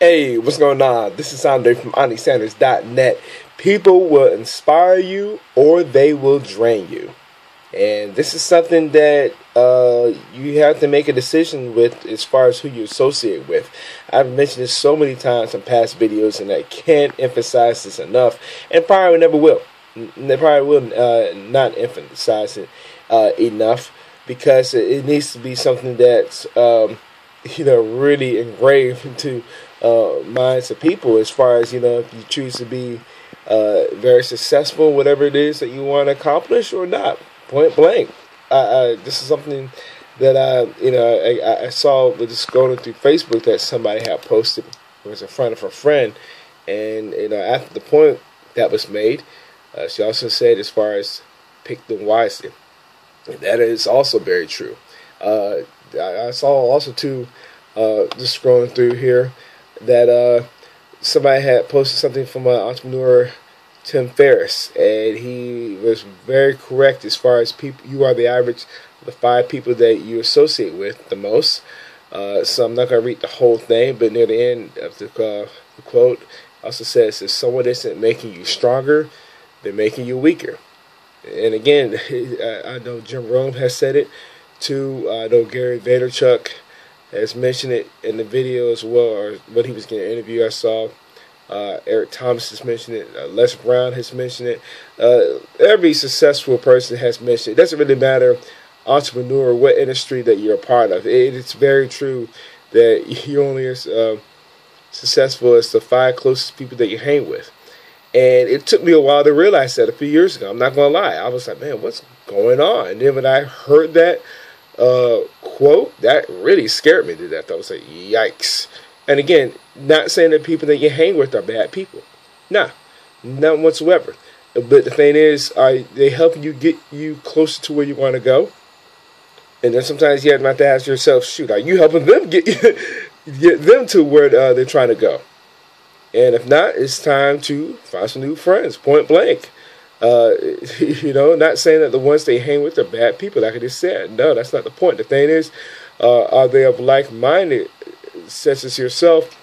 Hey, what's going on? This is Andre from AndySanders.net. People will inspire you or they will drain you. And this is something that you have to make a decision with as far as who you associate with. I've mentioned this so many times in past videos, and I can't emphasize this enough, and probably never will. They probably will not emphasize it enough, because it needs to be something that's really engraved into minds of people, as far as, if you choose to be very successful, whatever it is that you want to accomplish or not, point blank. This is something that I saw just going through Facebook that somebody had posted. It was in front of a friend, and after the point that was made, she also said, as far as pick them wisely. And that is also very true. I saw also too, just scrolling through here, that somebody had posted something from entrepreneur Tim Ferriss, and he was very correct as far as people. You are the average of the 5 people that you associate with the most. So I'm not going to read the whole thing, but near the end of the quote also says, if someone isn't making you stronger, they're making you weaker. And again, I know Jim Rome has said it too. I know Gary Vaynerchuk has mentioned it in the video as well, or when he was getting an interview I saw. Eric Thomas has mentioned it. Les Brown has mentioned it. Every successful person has mentioned it. It doesn't really matter, entrepreneur, what industry that you're a part of. It's very true that you're only as successful as the 5 closest people that you hang with. And it took me a while to realize that a few years ago. I'm not going to lie. I was like, man, what's going on? And then when I heard that quote, that really scared me to death. I was like, yikes. And again, not saying that people that you hang with are bad people. Nah, none whatsoever. But the thing is, they help you get you closer to where you want to go. And then sometimes you have to ask yourself, shoot, are you helping them get them to where they're trying to go? And if not, it's time to find some new friends, point blank. Not saying that the ones they hang with are bad people, like I just said. No, that's not the point. The thing is, are they of like-minded, such as yourself,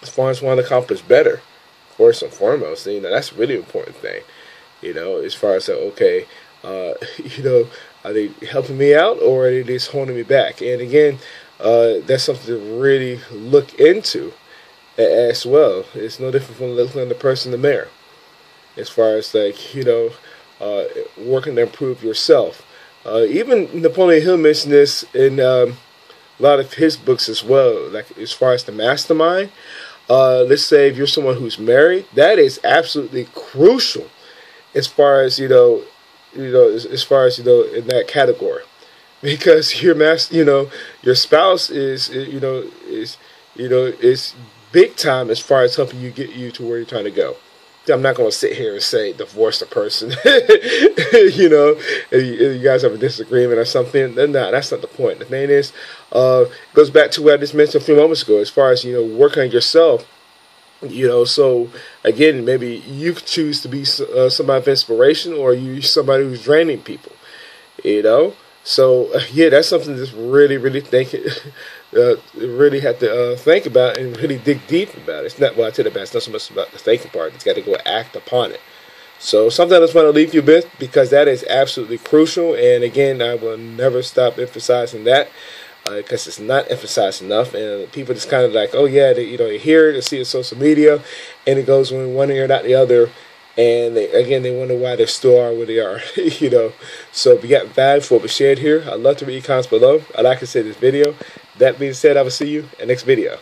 as far as want to accomplish better? First and foremost, that's a really important thing. As far as, okay, are they helping me out, or are they just holding me back? And again, that's something to really look into as well. It's no different from looking at the person in the mirror. As far as working to improve yourself. Even Napoleon Hill mentioned this in a lot of his books as well. Like, as far as the mastermind, let's say if you're someone who's married, that is absolutely crucial. As far as in that category, because your spouse is big time as far as helping you get you to where you're trying to go. I'm not going to sit here and say divorce the person, if you guys have a disagreement or something. Then that's not the point. The thing is, it goes back to what I just mentioned a few moments ago, as far as, working on yourself. So again, maybe you could choose to be somebody of inspiration, or you somebody who's draining people, So that's something to just really, really really have to think about and really dig deep about. It's not, well, I tell you, it's not so much about the thinking part. It's got to go act upon it. So something I just want to leave you with, because that is absolutely crucial. And again, I will never stop emphasizing that, because it's not emphasized enough. And people just kind of like, oh yeah, they hear it, they see it on social media, and it goes in one ear, not the other. And they wonder why they still are where they are, So if you got value for what shared here, I'd love to read your comments below. I'd like to say this video. That being said, I will see you in the next video.